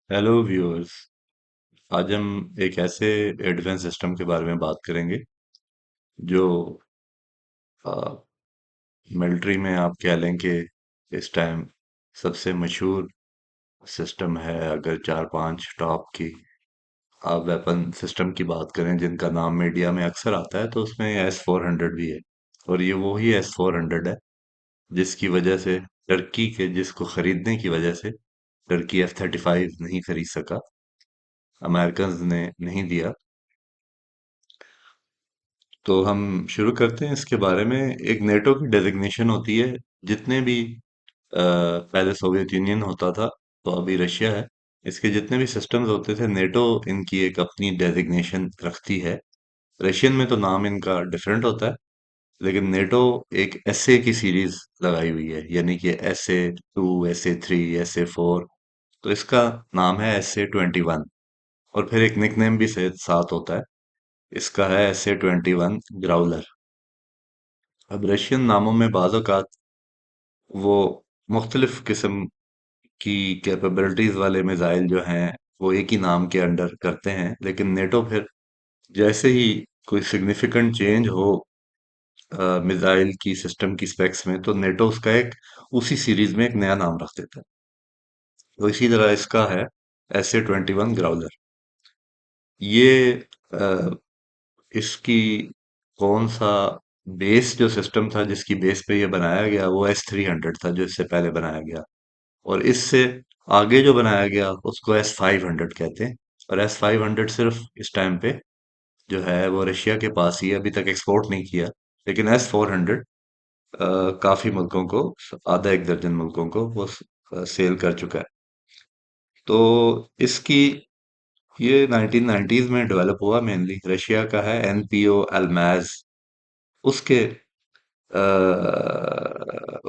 Hello viewers. आज हम एक ऐसे एडवांस सिस्टम के बारे में बात करेंगे जो मिलिट्री में आप कह लें कि इस टाइम सबसे मशहूर सिस्टम है। अगर चार पांच टॉप की आप वेपन सिस्टम की बात करें जिनका नाम मीडिया में अक्सर आता है तो उसमें S-400 भी है। और ये वो ही S-400 है जिसकी वजह से टर्की के जिसको खरीदने की वजह से टर्की F-35 नहीं खरीद सका। अमेरिकन ने नहीं दिया। तो हम शुरू करते हैं इसके बारे में। एक नेटो की डेजिग्नेशन होती है। जितने भी पहले सोवियत यूनियन होता था तो अभी रशिया है। इसके जितने भी सिस्टम्स होते थे नेटो इनकी एक अपनी डेजिग्नेशन रखती है। रशियन में तो नाम इनका डिफरेंट होता है, लेकिन नेटो एक एसए की सीरीज लगाई हुई है, यानी कि SA-2, SA-3, SA-4। तो इसका नाम है SA-21। और फिर एक निकनेम भी से साथ होता है। इसका है SA-21 ग्राउलर। अब रशियन नामों में बाज़ औक़ात वो मुख्तलिफ किस्म की कैपेबिलिटीज वाले मिसाइल जो हैं वो एक ही नाम के अंडर करते हैं, लेकिन नेटो फिर जैसे ही कोई सिग्निफिकेंट चेंज हो मिसाइल की सिस्टम की स्पेक्स में, तो नेटो उसका एक उसी सीरीज में एक नया नाम रख देता है। तो इसी तरह इसका है SA-21 ग्राउलर। ये इसकी कौन सा बेस जो सिस्टम था जिसकी बेस पे ये बनाया गया वो S-300 था, जो इससे पहले बनाया गया। और इससे आगे जो बनाया गया उसको S-500 कहते हैं। और S-500 सिर्फ इस टाइम पे जो है वो रशिया के पास ही है, अभी तक एक्सपोर्ट नहीं किया। लेकिन S-400 काफी मुल्कों को, आधा एक दर्जन मुल्कों को वो सेल कर चुका है। तो इसकी ये 1990s में डेवलप हुआ। मेनली रशिया का है NPO अल्माज। उसके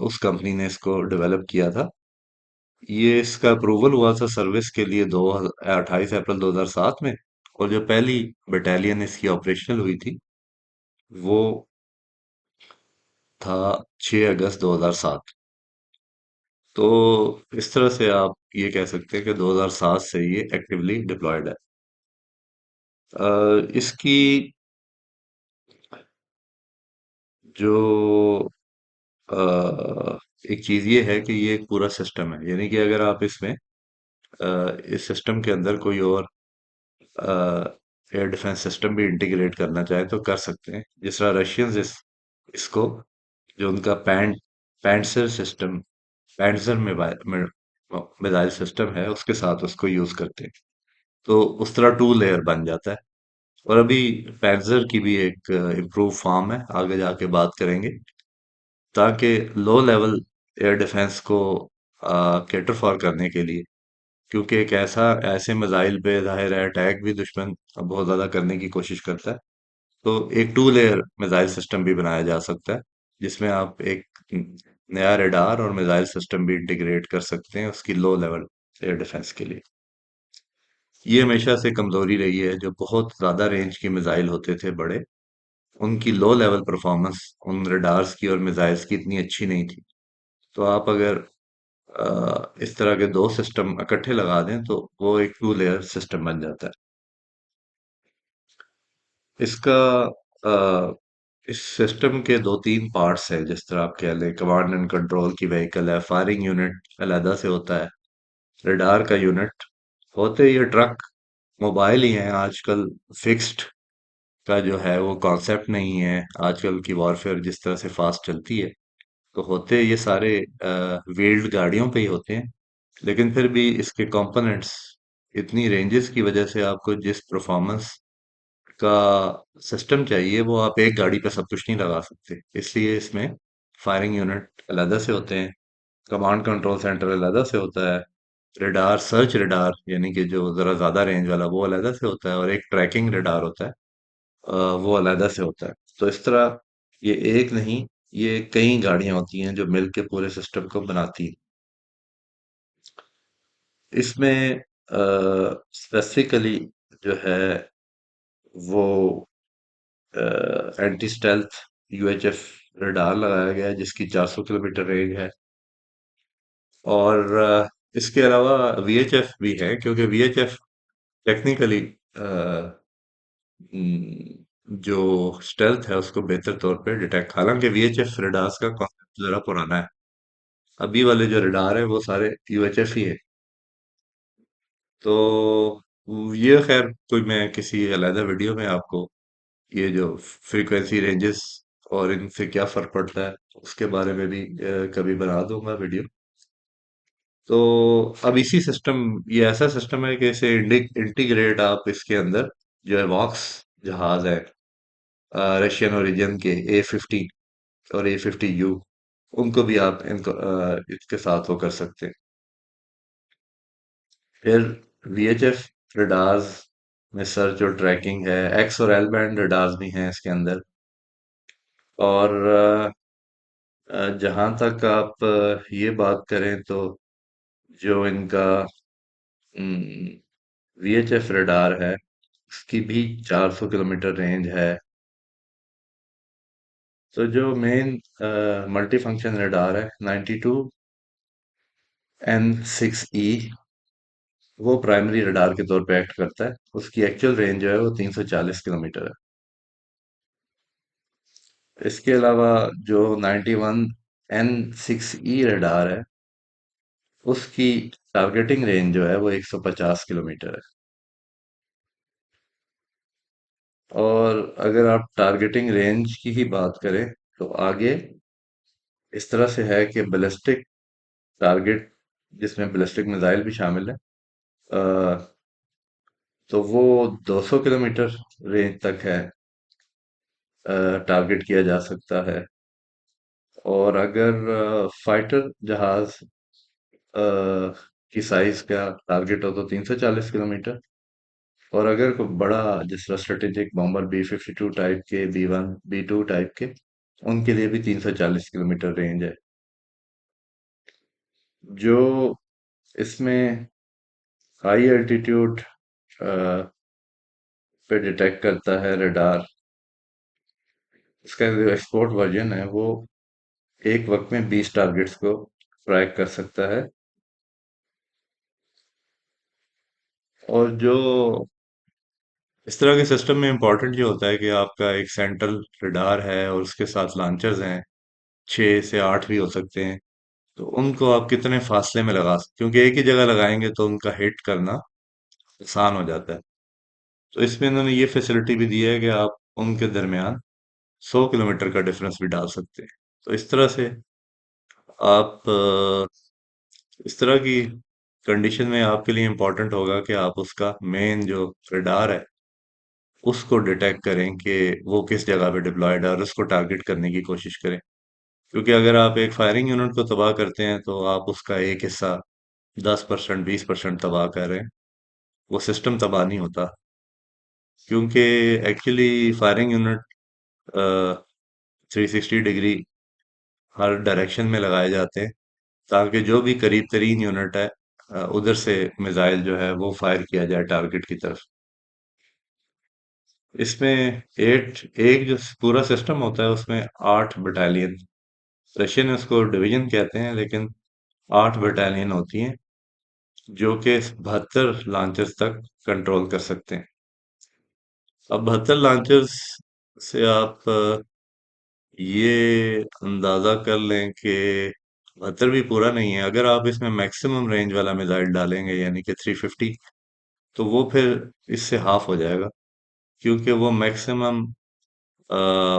उस कंपनी ने इसको डेवलप किया था। ये इसका अप्रूवल हुआ था सर्विस के लिए 28 अप्रैल 2007 में। और जो पहली बटालियन इसकी ऑपरेशनल हुई थी वो था 6 अगस्त 2007। तो इस तरह से आप ये कह सकते हैं कि 2007 से ये एक्टिवली डिप्लॉयड है। इसकी जो एक चीज ये है कि ये एक पूरा सिस्टम है, यानी कि अगर आप इसमें इस सिस्टम के अंदर कोई और एयर डिफेंस सिस्टम भी इंटीग्रेट करना चाहे तो कर सकते हैं। जिस तरह रशियंस इसको जो उनका पैंट्सर सिस्टम, पैंट्सर मिसाइल सिस्टम है उसके साथ उसको यूज करते हैं। तो उस तरह टू लेयर बन जाता है। और अभी पैंट्सर की भी एक इम्प्रूव फॉर्म है, आगे जाके बात करेंगे, ताकि लो लेवल एयर डिफेंस को कैटर फॉर करने के लिए। क्योंकि एक ऐसे मिसाइल पे जाहिर है अटैक भी दुश्मन बहुत ज्यादा करने की कोशिश करता है। तो एक टू लेयर मिसाइल सिस्टम भी बनाया जा सकता है जिसमें आप एक नया रडार और मिसाइल सिस्टम भी इंटीग्रेट कर सकते हैं उसकी लो लेवल एयर डिफेंस के लिए। ये हमेशा से कमजोरी रही है। जो बहुत ज्यादा रेंज के मिसाइल होते थे बड़े, उनकी लो लेवल परफॉर्मेंस उन रडार्स की और मिसाइल्स की इतनी अच्छी नहीं थी। तो आप अगर इस तरह के दो सिस्टम इकट्ठे लगा दें तो वो एक टू लेयर सिस्टम बन जाता है। इसका अ, इस सिस्टम के दो तीन पार्ट्स हैं। जिस तरह आप कह लें कमांड एंड कंट्रोल की व्हीकल है, फायरिंग यूनिट अलहदा से होता है, रडार का यूनिट होते। ये ट्रक मोबाइल ही हैं आजकल। फिक्स्ड का जो है वो कॉन्सेप्ट नहीं है। आजकल की वॉरफेयर जिस तरह से फास्ट चलती है तो होते ये सारे व्हील्ड गाड़ियों पे ही होते हैं। लेकिन फिर भी इसके कंपोनेंट्स इतनी रेंजेस की वजह से आपको जिस परफॉर्मेंस का सिस्टम चाहिए वो आप एक गाड़ी पे सब कुछ नहीं लगा सकते। इसलिए इसमें फायरिंग यूनिट अलहदा से होते हैं, कमांड कंट्रोल सेंटर अलहदा से होता है, रडार सर्च रडार यानी कि जो जरा ज्यादा रेंज वाला वो अलहदा से होता है, और एक ट्रैकिंग रडार होता है, वो अलहदा से होता है। तो इस तरह ये एक नहीं, ये कई गाड़ियां होती हैं जो मिलके पूरे सिस्टम को बनाती हैं। इसमें स्पेसिफिकली जो है वो एंटी स्टेल्थ UHF रडार लगाया गया है जिसकी 400 किलोमीटर रेंज है। और इसके अलावा वीएचएफ भी है, क्योंकि वीएचएफ टेक्निकली जो स्टेल्थ है उसको बेहतर तौर पे डिटेक्ट, हालांकि वीएचएफ रडार्स का कॉन्सेप्ट जरा पुराना है। अभी वाले जो रडार है वो सारे यूएचएफ ही है। तो ये खैर कोई मैं किसी अलग वीडियो में आपको ये जो फ्रीक्वेंसी रेंजेस और इनसे क्या फर्क पड़ता है उसके बारे में भी कभी बना दूंगा वीडियो। तो अब इसी सिस्टम, ये ऐसा सिस्टम है कि इसे इंटीग्रेट आप इसके अंदर जो है वॉक्स जहाज है रशियन ओरिजिन के A-50 और A-50U, उनको भी आप इनको इसके साथ वो कर सकते हैं। फिर VHF रडार्स में सर्च और ट्रैकिंग है, एक्स और एल बैंड रडार्स भी हैं इसके अंदर। और जहां तक आप ये बात करें तो जो इनका VHF रडार है उसकी भी 400 किलोमीटर रेंज है। तो जो मेन मल्टी फंक्शन रडार है 92N6E, वो प्राइमरी रडार के तौर पे एक्ट करता है। उसकी एक्चुअल रेंज जो है वो 340 किलोमीटर है। इसके अलावा जो 91N6E रडार है उसकी टारगेटिंग रेंज जो है वो 150 किलोमीटर है। और अगर आप टारगेटिंग रेंज की ही बात करें तो आगे इस तरह से है कि बैलिस्टिक टारगेट, जिसमें बैलिस्टिक मिसाइल भी शामिल है, अ, तो वो 200 किलोमीटर रेंज तक है टारगेट किया जा सकता है। और अगर फाइटर जहाज की साइज का टारगेट हो तो 340 किलोमीटर। और अगर कोई बड़ा जिस तरह स्ट्रेटेजिक बॉम्बर B-52 टाइप के, B-1 B-2 टाइप के, उनके लिए भी 340 किलोमीटर रेंज है। जो इसमें हाई एल्टीट्यूड पे डिटेक्ट करता है रडार, इसका जो एक्सपोर्ट वर्जन है वो एक वक्त में 20 टारगेट्स को ट्रैक कर सकता है। और जो इस तरह के सिस्टम में इम्पोर्टेंट ये होता है कि आपका एक सेंट्रल रडार है और उसके साथ लॉन्चर्स हैं, 6 से 8 भी हो सकते हैं। तो उनको आप कितने फासले में लगा सकते, क्योंकि एक ही जगह लगाएंगे तो उनका हिट करना आसान हो जाता है। तो इसमें इन्होंने ये फैसिलिटी भी दी है कि आप उनके दरमियान 100 किलोमीटर का डिफरेंस भी डाल सकते हैं। तो इस तरह से आप इस तरह की कंडीशन में आपके लिए इम्पोर्टेंट होगा कि आप उसका मेन जो रडार है उसको डिटेक्ट करें कि वो किस जगह पे डिप्लॉयड है और उसको टारगेट करने की कोशिश करें। क्योंकि अगर आप एक फायरिंग यूनिट को तबाह करते हैं तो आप उसका एक हिस्सा 10% 20% तबाह कर रहे हैं, वो सिस्टम तबाह नहीं होता। क्योंकि एक्चुअली फायरिंग यूनिट 360 डिग्री हर डायरेक्शन में लगाए जाते हैं, ताकि जो भी करीब तरीन यूनिट है उधर से मिसाइल जो है वो फायर किया जाए टारगेट की तरफ। इसमें एट एक जो पूरा सिस्टम होता है उसमें 8 बटालियन, रशियन उसको डिवीजन कहते हैं, लेकिन 8 बटालियन होती हैं जो कि 72 लॉन्चर्स तक कंट्रोल कर सकते हैं। अब 72 लॉन्चर्स से आप ये अंदाजा कर लें कि 72 भी पूरा नहीं है। अगर आप इसमें मैक्सिमम रेंज वाला मिसाइल डालेंगे यानी कि 350, तो वो फिर इससे हाफ हो जाएगा। क्योंकि वो मैक्सिमम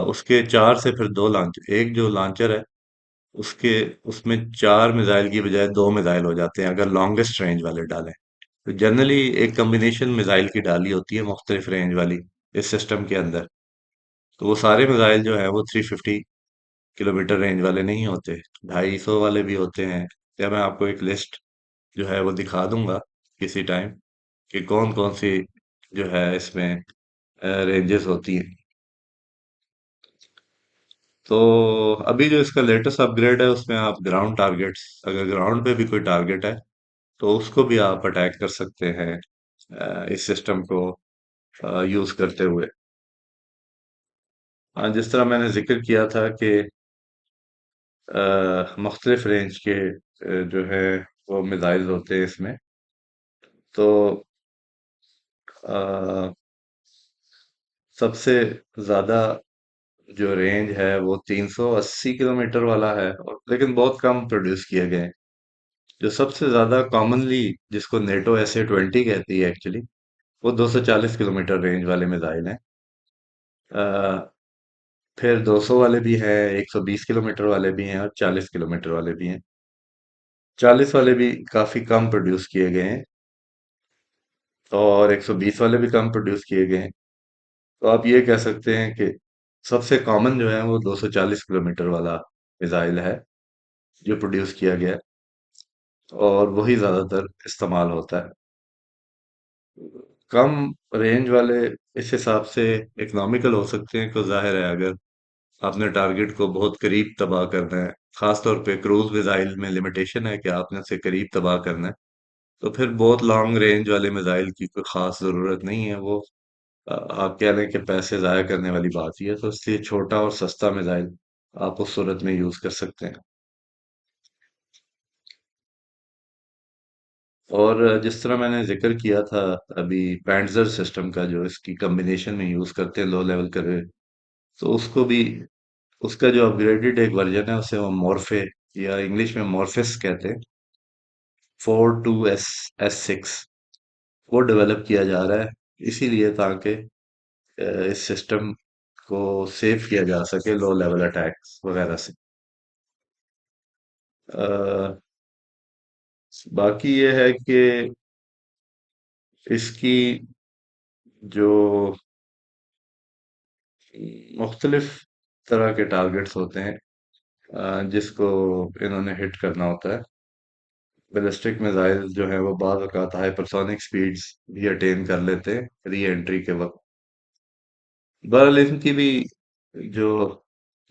उसके 4 से फिर 2 लॉन्च, एक जो लॉन्चर है उसके उसमें 4 मिसाइल की बजाय 2 मिसाइल हो जाते हैं अगर लॉन्गेस्ट रेंज वाले डालें। तो जनरली एक कम्बिनेशन मिसाइल की डाली होती है मुख्तलिफ रेंज वाली इस सिस्टम के अंदर। तो वो सारे मिसाइल जो है वो 350 किलोमीटर रेंज वाले नहीं होते, 250 वाले भी होते हैं। या मैं आपको एक लिस्ट जो है वो दिखा दूंगा किसी टाइम कि कौन कौन सी जो है इसमें रेंजेस होती हैं। तो अभी जो इसका लेटेस्ट अपग्रेड है उसमें आप ग्राउंड टारगेट्स, अगर ग्राउंड पे भी कोई टारगेट है तो उसको भी आप अटैक कर सकते हैं इस सिस्टम को यूज करते हुए। जिस तरह मैंने जिक्र किया था कि मुख्तलिफ रेंज के जो है वो मिसाइल्स होते हैं इसमें। तो अ, सबसे ज्यादा जो रेंज है वो 380 किलोमीटर वाला है, और लेकिन बहुत कम प्रोड्यूस किए गए हैं। जो सबसे ज्यादा कॉमनली, जिसको नेटो SA-20 कहती है एक्चुअली, वो 240 किलोमीटर रेंज वाले मिसाइल हैं। अ, फिर 200 वाले भी हैं, 120 किलोमीटर वाले भी हैं, और 40 किलोमीटर वाले भी हैं। 40 वाले भी काफी कम प्रोड्यूस किए गए हैं, और 120 वाले भी कम प्रोड्यूस किए गए हैं। तो आप ये कह सकते हैं कि सबसे कॉमन जो है वो 240 किलोमीटर वाला मिसाइल है, जो प्रोड्यूस किया गया है, और वही ज्यादातर इस्तेमाल होता है। कम रेंज वाले इस हिसाब से इकोनॉमिकल हो सकते हैं, तो जाहिर है अगर आपने टारगेट को बहुत करीब तबाह करना है, खास तौर पे क्रूज मिसाइल में लिमिटेशन है कि आपने उसे करीब तबाह करना है, तो फिर बहुत लॉन्ग रेंज वाले मिसाइल की कोई खास जरूरत नहीं है। वो आप कह लें कि पैसे जाया करने वाली बात ही है, तो इसलिए छोटा और सस्ता मिसाइल आप उस सूरत में यूज कर सकते हैं। और जिस तरह मैंने जिक्र किया था अभी पैंट्जर सिस्टम का, जो इसकी कॉम्बिनेशन में यूज करते हैं लो लेवल कर, तो उसको भी, उसका जो अपग्रेडेड एक वर्जन है उसे वो मॉर्फे, या इंग्लिश में मॉर्फिस कहते हैं, 42S6, वो डेवलप किया जा रहा है, इसीलिए ताकि इस सिस्टम को सेव किया जा सके लो लेवल अटैक्स वगैरह से। अ, बाकी ये है कि इसकी जो मुख्तलिफ तरह के टारगेट्स होते हैं, जिसको इन्होंने हिट करना होता है। बैलिस्टिक मिसाइल जो है वो बाज़ औक़ात हाइपरसोनिक स्पीड्स भी अटेन कर लेते हैं री एंट्री के वक्त। बहरहाल इनकी भी जो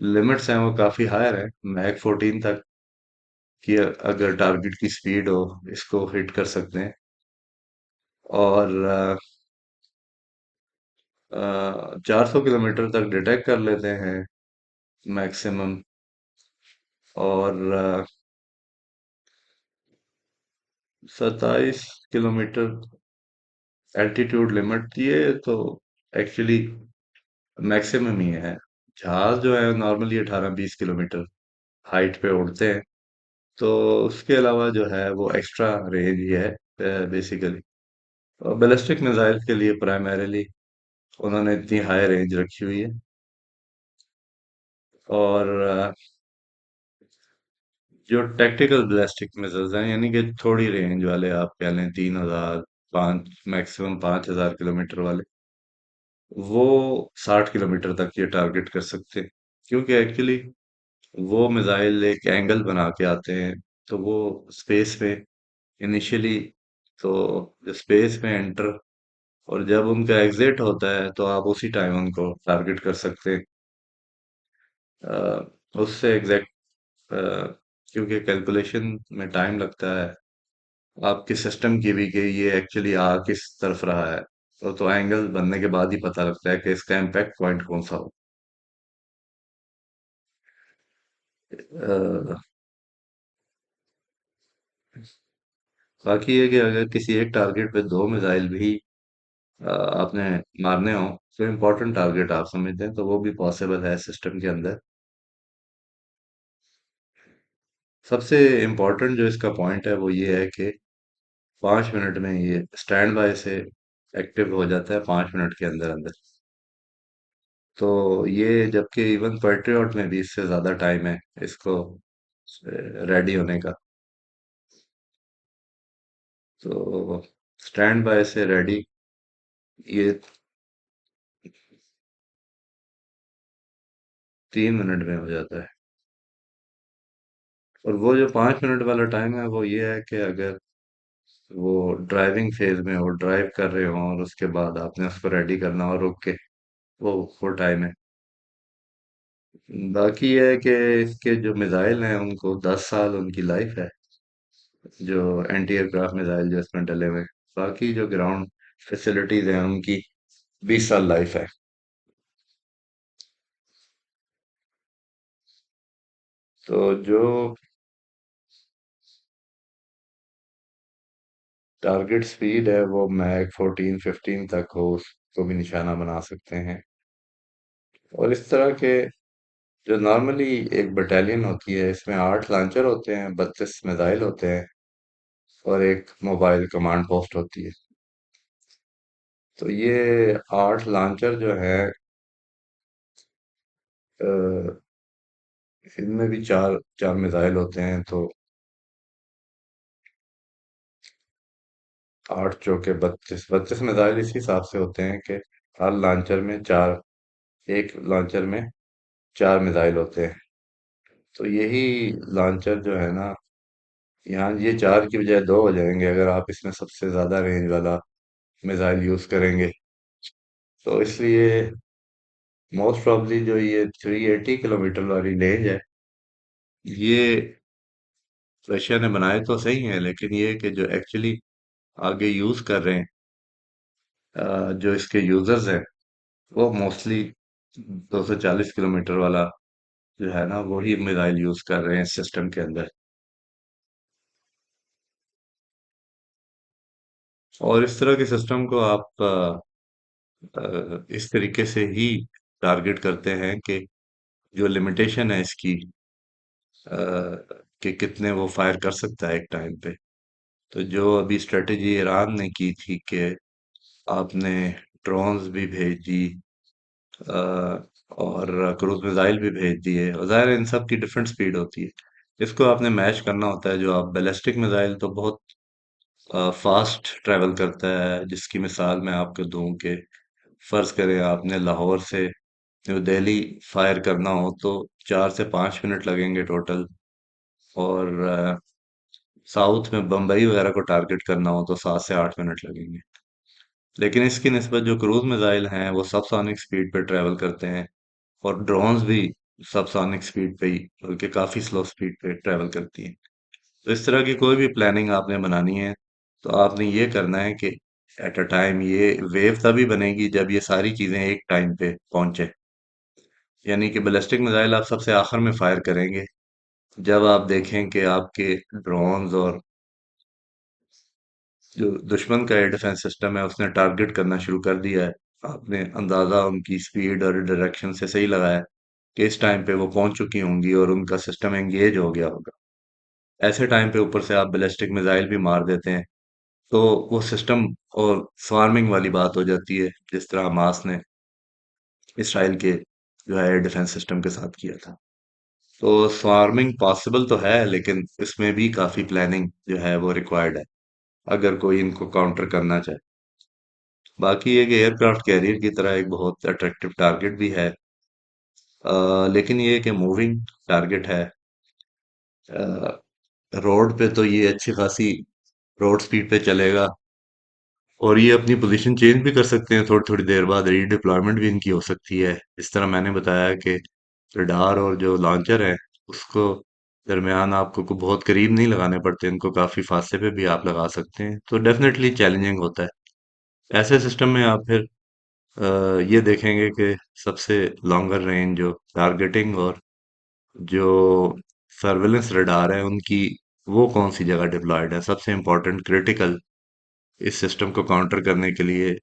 लिमिट्स हैं वो काफ़ी हायर है, मैक 14 तक की अगर टारगेट की स्पीड हो, इसको हिट कर सकते हैं। और 400 किलोमीटर तक डिटेक्ट कर लेते हैं मैक्सिमम। और 27 किलोमीटर एल्टीट्यूड लिमिट, ये तो एक्चुअली मैक्सिमम ही है। जहाज जो है नॉर्मली 18-20 किलोमीटर हाइट पे उड़ते हैं, तो उसके अलावा जो है वो एक्स्ट्रा रेंज ही है बेसिकली। और बैलिस्टिक मिसाइल के लिए प्राइमरीली उन्होंने इतनी हाई रेंज रखी हुई है। और जो टैक्टिकल बैलिस्टिक मिसाइल्स हैं, यानी कि थोड़ी रेंज वाले, आप कह लें 3,000, 5 मैक्सिमम 5,000 किलोमीटर वाले, वो 60 किलोमीटर तक ये टारगेट कर सकते हैं। क्योंकि एक्चुअली वो मिसाइल एक एंगल बना के आते हैं, तो वो स्पेस में इनिशियली, तो स्पेस में एंटर, और जब उनका एग्जिट होता है तो आप उसी टाइम उनको टारगेट कर सकते हैं। उससे एग्जैक्ट, क्योंकि कैलकुलेशन में टाइम लगता है आपके सिस्टम की भी, कि ये एक्चुअली आ किस तरफ रहा है, तो एंगल बनने के बाद ही पता लगता है कि इसका इम्पैक्ट पॉइंट कौन सा हो। अ, बाकी ये कि अगर किसी एक टारगेट पे दो मिसाइल भी आपने मारने हो, तो इम्पोर्टेंट टारगेट आप समझते हैं, तो वो भी पॉसिबल है सिस्टम के अंदर। सबसे इम्पोर्टेंट जो इसका पॉइंट है वो ये है कि 5 मिनट में ये स्टैंड बाय से एक्टिव हो जाता है, 5 मिनट के अंदर अंदर। तो ये, जबकि इवन पेट्रियट में भी इससे ज़्यादा टाइम है इसको रेडी होने का। तो स्टैंड बाय से रेडी, ये 3 मिनट में हो जाता है। और वो जो 5 मिनट वाला टाइम है वो ये है कि अगर वो ड्राइविंग फेज में हो, ड्राइव कर रहे हो, और उसके बाद आपने उसको रेडी करना हो रुक के, वो टाइम है। बाकी ये है कि इसके जो मिसाइल हैं उनको 10 साल उनकी लाइफ है, जो एंटी एयरक्राफ्ट मिसाइल जो इसमें डले हुए हैं। बाकी जो ग्राउंड फैसिलिटीज हैं उनकी 20 साल लाइफ है। तो जो टारगेट स्पीड है वो मैक 14-15 तक हो उसको भी निशाना बना सकते हैं। और इस तरह के जो नॉर्मली एक बटालियन होती है इसमें 8 लॉन्चर होते हैं, 32 मिसाइल होते हैं और एक मोबाइल कमांड पोस्ट होती है। तो ये 8 लॉन्चर जो है अ, इनमें भी चार चार मिसाइल होते हैं, तो 8 चौके 32 32 मिसाइल इस हिसाब से होते हैं कि हर लॉन्चर में चार, एक लॉन्चर में 4 मिसाइल होते हैं। तो यही लॉन्चर जो है ना, यहाँ ये 4 की बजाय 2 हो जाएंगे अगर आप इसमें सबसे ज्यादा रेंज वाला मिसाइल यूज करेंगे। तो इसलिए मोस्ट प्रॉब्ली जो ये 380 किलोमीटर वाली रेंज है, ये रशिया ने बनाए तो सही है, लेकिन ये कि जो एक्चुअली आगे यूज कर रहे हैं जो इसके यूजर्स हैं वो मोस्टली 240 किलोमीटर वाला जो है ना वही मिसाइल यूज कर रहे हैं सिस्टम के अंदर। और इस तरह के सिस्टम को आप इस तरीके से ही टारगेट करते हैं कि जो लिमिटेशन है इसकी कि कितने वो फायर कर सकता है एक टाइम पे। तो जो अभी स्ट्रेटेजी ईरान ने की थी कि आपने ड्रोन्स भी भेज दी और क्रूज मिसाइल भी भेज दिए, और ज़ाहिर है इन सब की डिफरेंट स्पीड होती है। इसको आपने मैच करना होता है। जो आप बैलिस्टिक मिसाइल तो बहुत फास्ट ट्रैवल करता है, जिसकी मिसाल मैं आपको दूं कि फर्ज करें आपने लाहौर से न्यू दिल्ली फायर करना हो तो 4 से 5 मिनट लगेंगे टोटल। और साउथ में बम्बई वगैरह को टारगेट करना हो तो 7 से 8 मिनट लगेंगे। लेकिन इसकी निस्बत जो क्रूज मिसाइल हैं वो सबसोनिक स्पीड पे ट्रैवल करते हैं, और ड्रोन्स भी सबसोनिक स्पीड पे ही बल्कि काफी स्लो स्पीड पे ट्रैवल करती हैं। तो इस तरह की कोई भी प्लानिंग आपने बनानी है तो आपने ये करना है कि एट अ टाइम ये वेव तभी बनेगी जब ये सारी चीजें एक टाइम पे पहुंचे। यानी कि बैलिस्टिक मिसाइल आप सबसे आखिर में फायर करेंगे जब आप देखें कि आपके ड्रोन्स और जो दुश्मन का एयर डिफेंस सिस्टम है उसने टारगेट करना शुरू कर दिया है। आपने अंदाजा उनकी स्पीड और डायरेक्शन से सही लगाया कि इस टाइम पे वो पहुंच चुकी होंगी और उनका सिस्टम एंगेज हो गया होगा। ऐसे टाइम पे ऊपर से आप बैलिस्टिक मिसाइल भी मार देते हैं तो वो सिस्टम और स्वार्मिंग वाली बात हो जाती है, जिस तरह हमास ने इसराइल के जो है एयर डिफेंस सिस्टम के साथ किया था। तो स्वार्मिंग पॉसिबल तो है, लेकिन इसमें भी काफी प्लानिंग जो है वो रिक्वायर्ड है अगर कोई इनको काउंटर करना चाहे। बाकी एक एयरक्राफ्ट कैरियर की तरह एक बहुत अट्रैक्टिव टारगेट भी है, लेकिन ये कि मूविंग टारगेट है। रोड पे तो ये अच्छी खासी रोड स्पीड पे चलेगा, और ये अपनी पोजीशन चेंज भी कर सकते हैं थोड़ी थोड़ी देर बाद। रीडिप्लॉयमेंट भी इनकी हो सकती है। इस तरह मैंने बताया कि रडार और जो लॉन्चर है उसको दरमियान आपको को बहुत करीब नहीं लगाने पड़ते, इनको काफी फासले पे भी आप लगा सकते हैं। तो डेफिनेटली चैलेंजिंग होता है ऐसे सिस्टम में। आप फिर ये देखेंगे कि सबसे लॉन्गर रेंज जो टारगेटिंग और जो सर्वेलेंस रडार है उनकी वो कौन सी जगह डिप्लॉयड है, सबसे इम्पोर्टेंट क्रिटिकल इस सिस्टम को काउंटर करने के लिए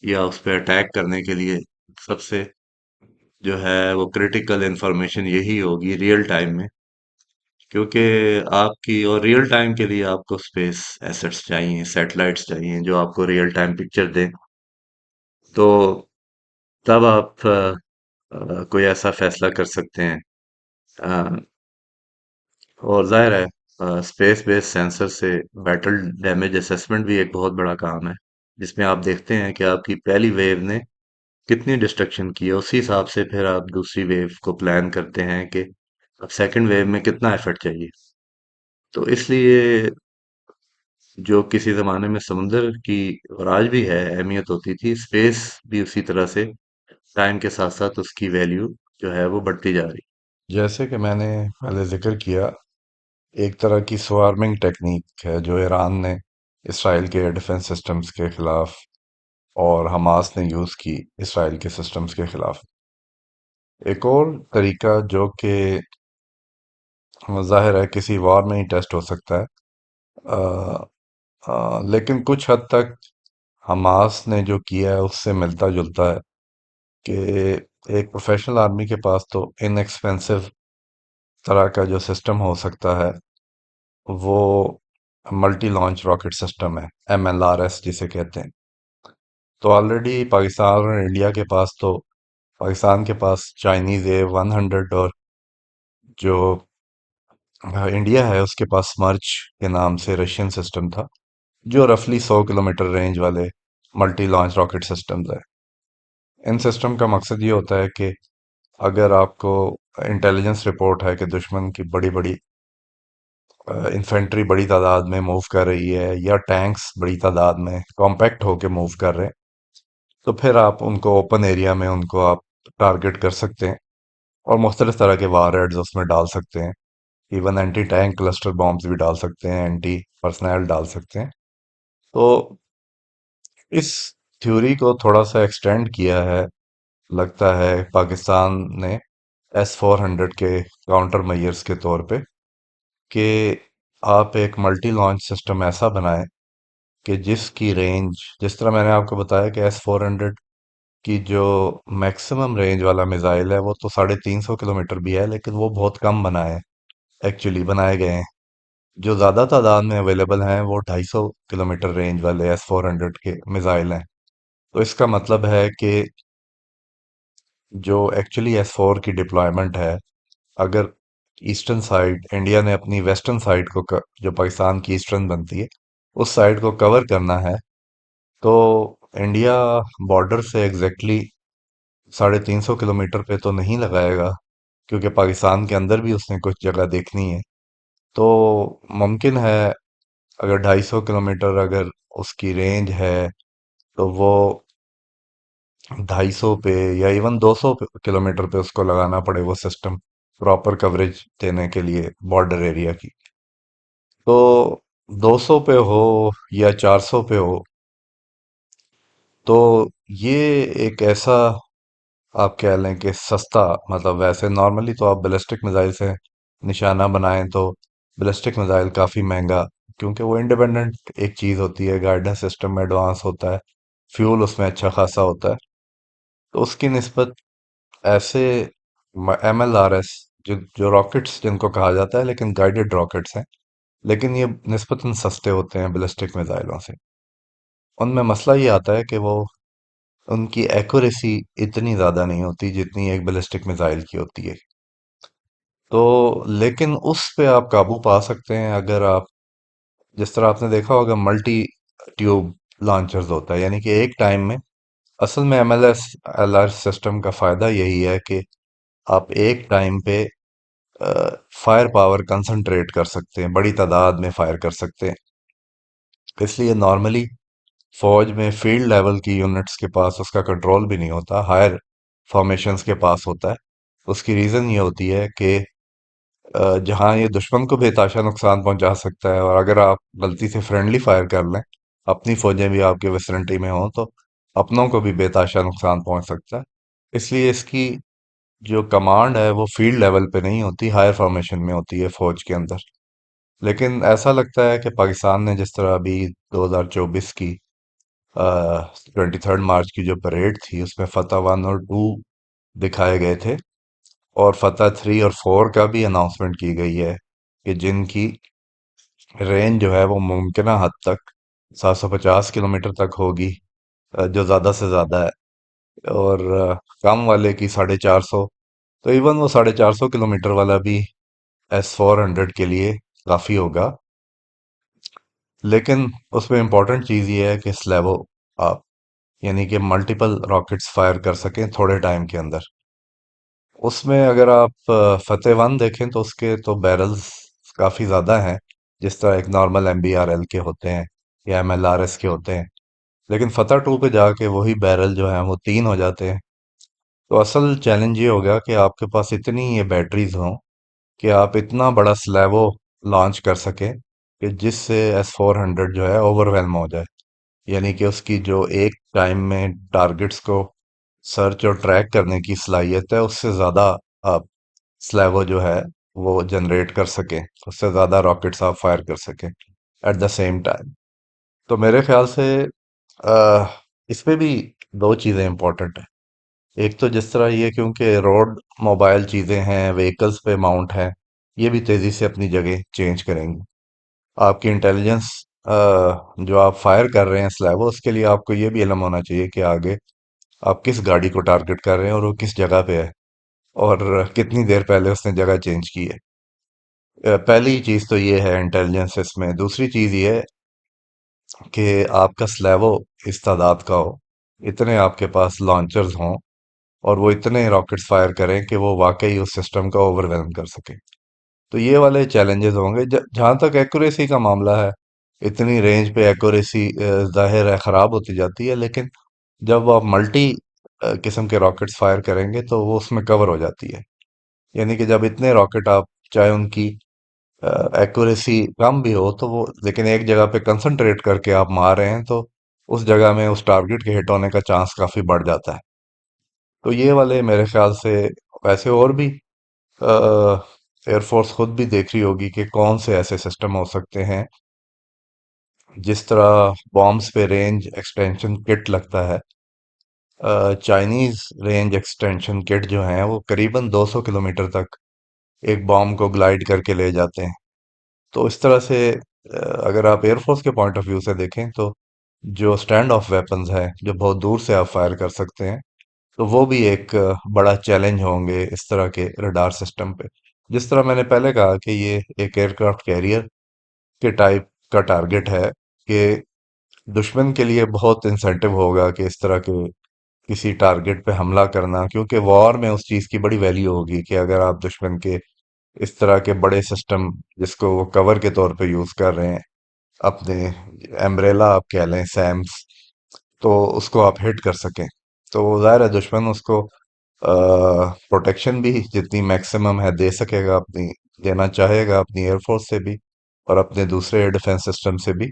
या उस पे अटैक करने के लिए। सबसे जो है वो क्रिटिकल इंफॉर्मेशन यही होगी रियल टाइम में, क्योंकि आपकी और रियल टाइम के लिए आपको स्पेस एसेट्स चाहिए, सैटेलाइट्स चाहिए जो आपको रियल टाइम पिक्चर दें। तो तब आप कोई ऐसा फैसला कर सकते हैं। अ, और जाहिर है स्पेस बेस्ड सेंसर से बैटल डैमेज असेसमेंट भी एक बहुत बड़ा काम है, जिसमें आप देखते हैं कि आपकी पहली वेव ने कितनी डिस्ट्रक्शन की है, उसी हिसाब से फिर आप दूसरी वेव को प्लान करते हैं कि अब सेकंड वेव में कितना एफर्ट चाहिए। तो इसलिए जो किसी जमाने में समुंदर की और आज भी है अहमियत होती थी, स्पेस भी उसी तरह से टाइम के साथ साथ उसकी वैल्यू जो है वो बढ़ती जा रही। जैसे कि मैंने पहले जिक्र किया, एक तरह की स्वार्मिंग टेक्निक है जो ईरान ने इसराइल के एयर डिफेंस सिस्टम्स के खिलाफ और हमास ने यूज़ की इसराइल के सिस्टम्स के खिलाफ। एक और तरीका जो कि ज़ाहिर है किसी वॉर में ही टेस्ट हो सकता है, लेकिन कुछ हद तक हमास ने जो किया है उससे मिलता जुलता है कि एक प्रोफेशनल आर्मी के पास तो इनएक्सपेंसिव तरह का जो सिस्टम हो सकता है वो मल्टी लॉन्च रॉकेट सिस्टम है, MLRS जिसे कहते हैं। तो ऑलरेडी पाकिस्तान और इंडिया के पास तो पाकिस्तान के पास चाइनीज A-100 और जो इंडिया है उसके पास स्मर्च के नाम से रशियन सिस्टम था, जो रफली 100 किलोमीटर रेंज वाले मल्टी लॉन्च रॉकेट सिस्टम्स है। इन सिस्टम का मकसद ये होता है कि अगर आपको इंटेलिजेंस रिपोर्ट है कि दुश्मन की बड़ी बड़ी इन्फेंट्री बड़ी तादाद में मूव कर रही है या टैंक्स बड़ी तादाद में कॉम्पैक्ट होके मूव कर रहे हैं, तो फिर आप उनको ओपन एरिया में उनको आप टारगेट कर सकते हैं और मुख्तलिफ तरह के वार हेड्स उसमें डाल सकते हैं। Even anti tank cluster bombs भी डाल सकते हैं, एंटी पर्सनल डाल सकते हैं। तो इस थ्योरी को थोड़ा सा एक्सटेंड किया है, लगता है पाकिस्तान ने S-400 के काउंटर मेजर्स के तौर पे, कि आप एक मल्टी लॉन्च सिस्टम ऐसा बनाएं कि जिसकी रेंज, जिस तरह मैंने आपको बताया कि S-400 की जो मैक्सिमम रेंज वाला मिसाइल है वो तो 350 किलोमीटर भी है, लेकिन वो बहुत कम बनाए, एक्चुअली बनाए गए हैं। जो ज़्यादा तादाद में अवेलेबल हैं वो 250 किलोमीटर रेंज वाले S-400 के मिसाइल हैं। तो इसका मतलब है कि जो एक्चुअली S-4 की डिप्लॉयमेंट है, अगर ईस्टर्न साइड इंडिया ने अपनी वेस्टर्न साइड को जो पाकिस्तान की ईस्टर्न बनती है उस साइड को कवर करना है, तो इंडिया बॉर्डर से एग्जैक्टली 350 किलोमीटर पे तो नहीं लगाएगा, क्योंकि पाकिस्तान के अंदर भी उसने कुछ जगह देखनी है। तो मुमकिन है अगर 250 किलोमीटर अगर उसकी रेंज है तो वो 250 पे या इवन 200 किलोमीटर पे उसको लगाना पड़े वो सिस्टम, प्रॉपर कवरेज देने के लिए बॉर्डर एरिया की। तो 200 पे हो या 400 पे हो, तो ये एक ऐसा, आप कह लें कि सस्ता, मतलब वैसे नॉर्मली तो आप बैलिस्टिक मिसाइल से निशाना बनाएं तो बैलिस्टिक मिसाइल काफ़ी महंगा, क्योंकि वो इंडिपेंडेंट एक चीज़ होती है, गाइडेंस सिस्टम एडवांस होता है, फ्यूल उसमें अच्छा खासा होता है। तो उसकी निस्बत ऐसे MLRS, जो रॉकेट्स जिनको कहा जाता है लेकिन गाइडेड रॉकेट्स हैं, लेकिन ये निस्बतन सस्ते होते हैं बैलिस्टिक मिसाइलों से। उनमें मसला ये आता है कि वो उनकी एक्यूरेसी इतनी ज़्यादा नहीं होती जितनी एक बैलिस्टिक मिसाइल की होती है। तो लेकिन उस पे आप काबू पा सकते हैं अगर आप, जिस तरह आपने देखा होगा मल्टी ट्यूब लॉन्चर्स होता है, यानी कि एक टाइम में, असल में MLRS सिस्टम का फ़ायदा यही है कि आप एक टाइम पे फायर पावर कंसंट्रेट कर सकते हैं, बड़ी तादाद में फायर कर सकते हैं। इसलिए नॉर्मली फौज में फील्ड लेवल की यूनिट्स के पास उसका कंट्रोल भी नहीं होता, हायर फॉर्मेशंस के पास होता है। उसकी रीज़न ये होती है कि जहाँ ये दुश्मन को बेताशा नुकसान पहुंचा सकता है, और अगर आप गलती से फ्रेंडली फायर कर लें, अपनी फौजें भी आपके विसिनिटी में हों, तो अपनों को भी बेताशा नुकसान पहुंच सकता है। इसलिए इसकी जो कमांड है वो फील्ड लेवल पे नहीं होती, हायर फॉर्मेशन में होती है फौज के अंदर। लेकिन ऐसा लगता है कि पाकिस्तान ने जिस तरह अभी 2024 की 23 मार्च की जो परेड थी उसमें फतह 1 और 2 दिखाए गए थे, और फतह 3 और 4 का भी अनाउंसमेंट की गई है कि जिनकी रेंज जो है वो मुमकिन हद तक 750 किलोमीटर तक होगी, जो ज़्यादा से ज़्यादा है, और कम वाले की 450। तो इवन वो 450 किलोमीटर वाला भी S-400 के लिए काफ़ी होगा। लेकिन उसमें इम्पोर्टेंट चीज़ ये है कि स्लेवो आप, यानी कि मल्टीपल रॉकेट्स फायर कर सकें थोड़े टाइम के अंदर। उसमें अगर आप फतेह 1 देखें तो उसके तो बैरल्स काफ़ी ज़्यादा हैं, जिस तरह एक नॉर्मल MBRL के होते हैं या MLRS के होते हैं। लेकिन फतह 2 पे जाके वही बैरल जो है वो 3 हो जाते हैं। तो असल चैलेंज ये होगा कि आपके पास इतनी ये बैटरीज हों कि आप इतना बड़ा स्लेवो लॉन्च कर सकें कि जिससे S-400 जो है ओवरवेल्म हो जाए, यानी कि उसकी जो एक टाइम में टारगेट्स को सर्च और ट्रैक करने की सलाहियत है उससे ज़्यादा आप स्लेवो जो है वो जनरेट कर सकें, उससे ज़्यादा रॉकेट्स आप फायर कर सकें एट द सेम टाइम। तो मेरे ख्याल से अ, इसमें भी दो चीज़ें इंपॉर्टेंट हैं। एक तो जिस तरह ये क्योंकि रोड मोबाइल चीज़ें हैं, व्हीकल्स पे माउंट हैं, ये भी तेज़ी से अपनी जगह चेंज करेंगी। आपकी इंटेलिजेंस जो आप फायर कर रहे हैं स्लैब, उसके लिए आपको ये भी इल्म होना चाहिए कि आगे आप किस गाड़ी को टारगेट कर रहे हैं और वो किस जगह पे है और कितनी देर पहले उसने जगह चेंज की है। पहली चीज़ तो ये है इंटेलिजेंस इसमें। दूसरी चीज़ ये है कि आपका स्लैबो इस तादाद का हो, इतने आपके पास लॉन्चर्स हों और वो इतने रॉकेट्स फायर करें कि वो वाकई उस सिस्टम का ओवरवेलम कर सके। तो ये वाले चैलेंजेस होंगे। जहाँ तक एक्यूरेसी का मामला है, इतनी रेंज पे एक्यूरेसी जाहिर है ख़राब होती जाती है, लेकिन जब आप मल्टी किस्म के रॉकेट्स फायर करेंगे तो वो उसमें कवर हो जाती है। यानी कि जब इतने रॉकेट आप, चाहे उनकी एक्यूरेसी कम भी हो तो वो, लेकिन एक जगह पे कंसंट्रेट करके आप मार रहे हैं तो उस जगह में उस टारगेट के हिट होने का चांस काफ़ी बढ़ जाता है। तो ये वाले मेरे ख्याल से, वैसे और भी एयरफोर्स खुद भी देख रही होगी कि कौन से ऐसे सिस्टम हो सकते हैं। जिस तरह बॉम्ब्स पे रेंज एक्सटेंशन किट लगता है, चाइनीज रेंज एक्सटेंशन किट जो हैं वो करीबन 200 किलोमीटर तक एक बॉम्ब को ग्लाइड करके ले जाते हैं। तो इस तरह से अगर आप एयरफोर्स के पॉइंट ऑफ व्यू से देखें तो जो स्टैंड ऑफ वेपन्स है, जो बहुत दूर से आप फायर कर सकते हैं, तो वो भी एक बड़ा चैलेंज होंगे इस तरह के रडार सिस्टम पे। जिस तरह मैंने पहले कहा कि ये एक एयरक्राफ्ट कैरियर के टाइप का टारगेट है, कि दुश्मन के लिए बहुत इंसेंटिव होगा कि इस तरह के किसी टारगेट पे हमला करना, क्योंकि वॉर में उस चीज़ की बड़ी वैल्यू होगी कि अगर आप दुश्मन के इस तरह के बड़े सिस्टम, जिसको वो कवर के तौर पे यूज़ कर रहे हैं, अपने एम्ब्रेला आप कह लें, सैम्स, तो उसको आप हिट कर सकें। तो ज़ाहिर है दुश्मन उसको प्रोटेक्शन भी जितनी मैक्सिमम है दे सकेगा, अपनी देना चाहेगा अपनी एयरफोर्स से भी और अपने दूसरे डिफेंस सिस्टम से भी।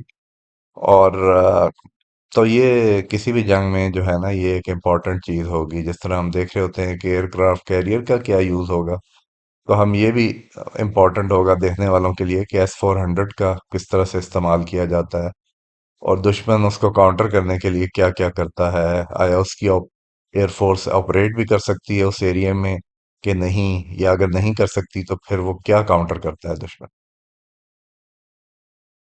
और तो ये किसी भी जंग में जो है ना, ये एक इम्पॉर्टेंट चीज़ होगी। जिस तरह हम देख रहे होते हैं कि एयरक्राफ्ट कैरियर का क्या यूज़ होगा, तो हम ये भी इम्पोर्टेंट होगा देखने वालों के लिए कि S-400 का किस तरह से इस्तेमाल किया जाता है और दुश्मन उसको काउंटर करने के लिए क्या क्या करता है। आया उसकी एयरफोर्स ऑपरेट भी कर सकती है उस एरिया में कि नहीं, या अगर नहीं कर सकती तो फिर वो क्या काउंटर करता है दुश्मन।